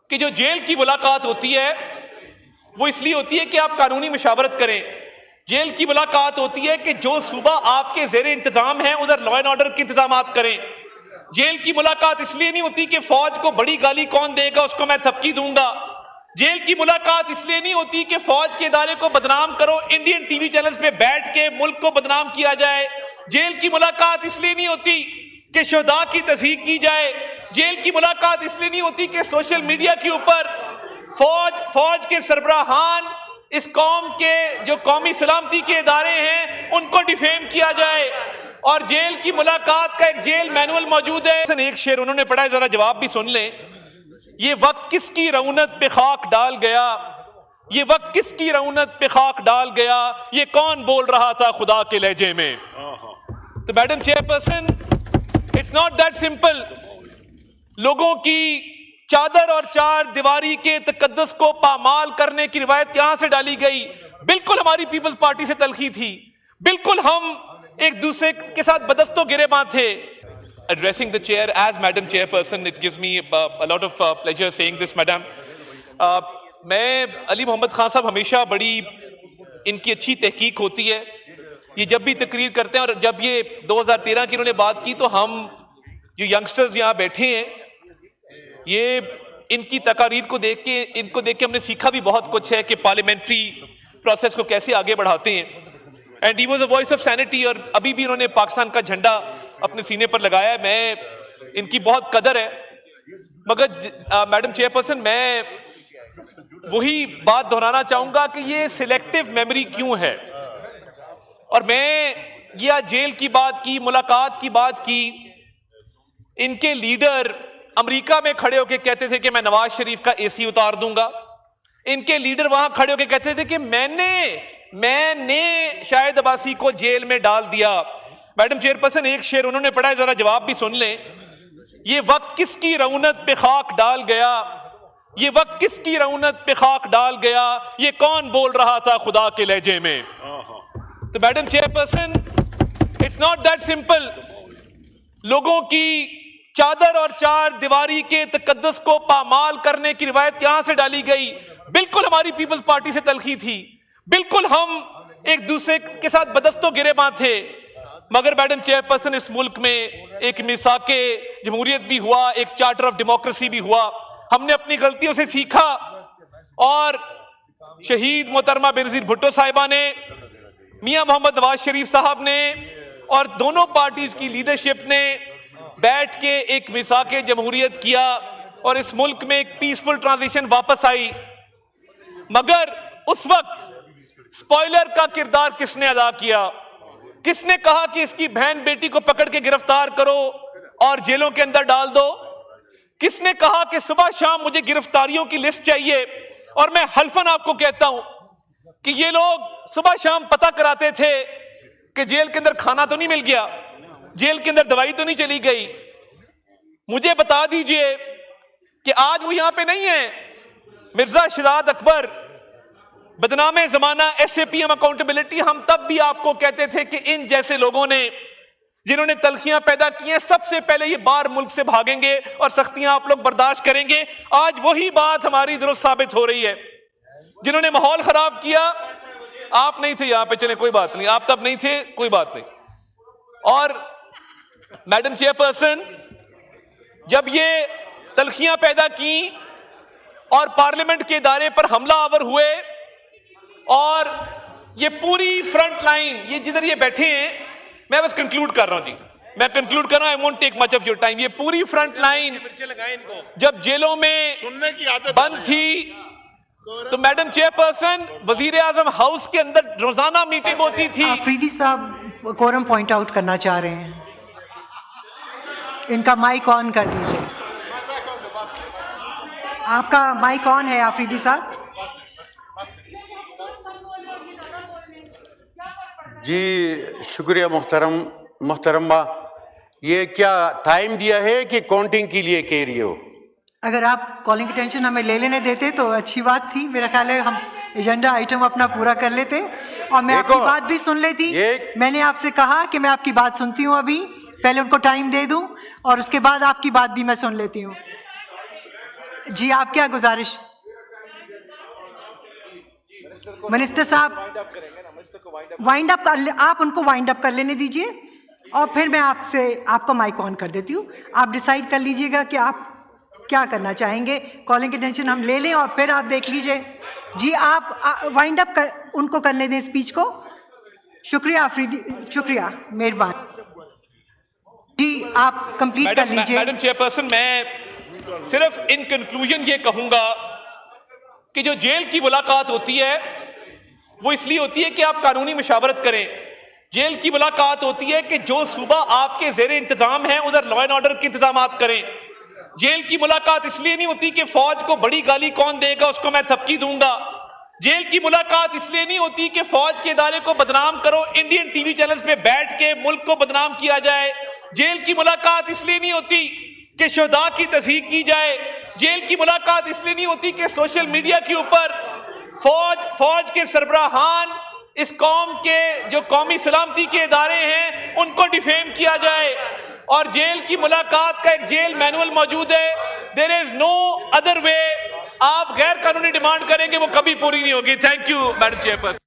کہ جو جیل کی ملاقات ہوتی ہے وہ اس لیے ہوتی ہے کہ آپ قانونی مشاورت کریں. جیل کی ملاقات ہوتی ہے کہ جو صوبہ آپ کے زیر انتظام ہیں ادھر لا اینڈ آرڈر کے انتظامات کریں. جیل کی ملاقات اس لیے نہیں ہوتی کہ فوج کو بڑی گالی کون دے گا اس کو میں تھپکی دوں گا. جیل کی ملاقات اس لیے نہیں ہوتی کہ فوج کے ادارے کو بدنام کرو, انڈین ٹی وی چینلز پہ بیٹھ کے ملک کو بدنام کیا جائے. جیل کی ملاقات اس لیے نہیں ہوتی کہ شہداء کی تصدیق کی جائے. جیل کی ملاقات اس لیے نہیں ہوتی کہ سوشل میڈیا کے اوپر فوج کے سربراہان اس قوم کے جو قومی سلامتی کے ادارے ہیں ان کو ڈیفیم کیا جائے. اور جیل کی ملاقات کا ایک جیل مینول موجود ہے. ایک شعر انہوں نے پڑھا ہے, ذرا جواب بھی سن لیں. یہ وقت کس کی رعونت پہ خاک ڈال گیا, یہ وقت کس کی رعونت پہ خاک ڈال گیا, یہ کون بول رہا تھا خدا کے لہجے میں. تو madam chairperson, it's not that simple. لوگوں کی چادر اور چار دیواری کے تقدس کو پامال کرنے کی روایت یہاں سے ڈالی گئی. بالکل ہماری پیپلز پارٹی سے تلخی تھی, بالکل ہم ایک دوسرے کے ساتھ بدستوں گریباں تھے. Addressing the chair as Madam Chairperson, it gives me a lot of pleasure saying this, Madam. میں علی محمد خان صاحب ہمیشہ بڑی ان کی اچھی تحقیق ہوتی ہے. یہ جب بھی تقریر کرتے ہیں, اور جب یہ 2013 کی انہوں نے بات کی تو ہم جو ینگسٹرز یہاں بیٹھے ہیں یہ ان کی تقاریر کو دیکھ کے ہم نے سیکھا بھی بہت کچھ ہے کہ پارلیمنٹری پروسیس کو کیسے آگے بڑھاتے ہیں. And he was a voice of sanity, اور ابھی بھی انہوں نے پاکستان کا جھنڈا اپنے سینے پر لگایا ہے. میں ان کی بہت قدر ہے. مگر میڈم چیئر پرسن, میں وہی بات دہرانا چاہوں گا کہ یہ سلیکٹیو میموری کیوں ہے. اور میں یہ جیل کی بات کی, ملاقات کی بات کی, ان کے لیڈر امریکہ میں کھڑے ہو کے کہتے تھے کہ میں نواز شریف کا اے سی اتار دوں گا. ان کے لیڈر وہاں کھڑے ہو کے کہتے تھے کہ میں نے شاہد عباسی کو جیل میں ڈال دیا. میڈم چیئر پرسن, ایک شعر انہوں نے پڑھا ہے, ذرا جواب بھی سن لیں. یہ وقت کس کی رعونت پہ خاک ڈال گیا, یہ وقت کس کی رعونت پہ خاک ڈال گیا, یہ کون بول رہا تھا خدا کے لہجے میں. تو madam chairperson, it's not that simple. لوگوں کی چادر اور چار دیواری کے تقدس کو پامال کرنے کی روایت یہاں سے ڈالی گئی. بالکل ہماری پیپلز پارٹی سے تلخی تھی, بالکل ہم ایک دوسرے کے ساتھ بدستوں گریباں تھے. مگر میڈم چیئر پرسن, اس ملک میں ایک میثاق جمہوریت بھی ہوا, ایک چارٹر آف ڈیموکریسی بھی ہوا. ہم نے اپنی غلطیوں سے سیکھا, اور شہید محترمہ بینظیر بھٹو صاحبہ نے, میاں محمد نواز شریف صاحب نے, اور دونوں پارٹیز کی لیڈرشپ نے بیٹھ کے ایک میثاق جمہوریت کیا, اور اس ملک میں ایک پیسفل ٹرانزیشن واپس آئی. مگر اس وقت سپوائلر کا کردار کس نے ادا کیا؟ کس نے کہا کہ اس کی بہن بیٹی کو پکڑ کے گرفتار کرو اور جیلوں کے اندر ڈال دو؟ کس نے کہا کہ صبح شام مجھے گرفتاریوں کی لسٹ چاہیے؟ اور میں حلفاً آپ کو کہتا ہوں کہ یہ لوگ صبح شام پتہ کراتے تھے کہ جیل کے اندر کھانا تو نہیں مل گیا, جیل کے اندر دوائی تو نہیں چلی گئی. مجھے بتا دیجئے کہ آج وہ یہاں پہ نہیں ہیں. مرزا شہزاد اکبر, بدنام زمانہ, S A P M accountability, ہم تب بھی آپ کو کہتے تھے کہ ان جیسے لوگوں نے جنہوں نے تلخیاں پیدا کی ہیں سب سے پہلے یہ باہر ملک سے بھاگیں گے اور سختیاں آپ لوگ برداشت کریں گے. آج وہی بات ہماری درست ثابت ہو رہی ہے. جنہوں نے ماحول خراب کیا, آپ نہیں تھے یہاں پہ, چلیں کوئی بات نہیں, آپ تب نہیں تھے, کوئی بات نہیں. اور میڈم چیئر پرسن, جب یہ تلخیاں پیدا کی اور پارلیمنٹ کے ادارے پر حملہ آور ہوئے, اور یہ پوری فرنٹ لائن, یہ جدھر یہ بیٹھے ہیں, میں بس کنکلوڈ کر رہا ہوں جی, میں کنکلوڈ کر رہا ہوں, I won't take much of your time. یہ پوری فرنٹ لائن جب جیلوں میں بند تھی تو میڈم چیئر پرسن, وزیر اعظم ہاؤس کے اندر روزانہ میٹنگ ہوتی تھی. آفریدی صاحب کورم پوائنٹ آؤٹ کرنا چاہ رہے ہیں, ان کا مائک آن کر دیجئے. آپ کا مائک آن ہے آفریدی صاحب. جی شکریہ محترمہ. یہ کیا ٹائم دیا ہے کہ کاؤنٹنگ کے لیے کہہ رہی ہو؟ اگر آپ کالنگ اٹینشن ہمیں لے لینے دیتے تو اچھی بات تھی. میرا خیال ہے ہم ایجنڈا آئٹم اپنا پورا کر لیتے اور میں آپ کی بات بھی سن لیتی. میں نے آپ سے کہا کہ میں آپ کی بات سنتی ہوں, ابھی پہلے ان کو ٹائم دے دوں اور اس کے بعد آپ کی بات بھی میں سن لیتی ہوں. جی آپ کیا گزارش منسٹر صاحب وائنڈ اپ کر آپ ان کو وائنڈ اپ کر لینے دیجیے اور پھر میں آپ کا مائک آن کر دیتی ہوں. آپ ڈیسائیڈ کر لیجیے گا کہ آپ کیا کرنا چاہیں گے. کالنگ اٹینشن ہم لے لیں اور پھر آپ دیکھ لیجیے. جی آپ وائنڈ اپ ان کو کرنے دیں اسپیچ کو. شکریہ آفریدی, شکریہ, مہربان. جی آپ کمپلیٹ کر لیجیے. میڈم چیئر پرسن, میں صرف ان کنکلوژن یہ کہوں گا کہ جو جیل کی ملاقات ہوتی ہے وہ اس لیے ہوتی ہے کہ آپ قانونی مشاورت کریں. جیل کی ملاقات ہوتی ہے کہ جو صوبہ آپ کے زیر انتظام ہیں ادھر لا اینڈ آرڈر کے انتظامات کریں. جیل کی ملاقات اس لیے نہیں ہوتی کہ فوج کو بڑی گالی کون دے گا اس کو میں تھپکی دوں گا. جیل کی ملاقات اس لیے نہیں ہوتی کہ فوج کے ادارے کو بدنام کرو, انڈین ٹی وی چینلز پہ بیٹھ کے ملک کو بدنام کیا جائے. جیل کی ملاقات اس لیے نہیں ہوتی کہ شہداء کی تصحیح کی جائے. جیل کی ملاقات اس لیے نہیں ہوتی کہ سوشل میڈیا کے اوپر فوج کے سربراہان, اس قوم کے جو قومی سلامتی کے ادارے ہیں ان کو ڈیفیم کیا جائے. اور جیل کی ملاقات کا ایک جیل مینول موجود ہے. دیر از نو ادر وے. آپ غیر قانونی ڈیمانڈ کریں گے وہ کبھی پوری نہیں ہوگی. Thank you madam chair person.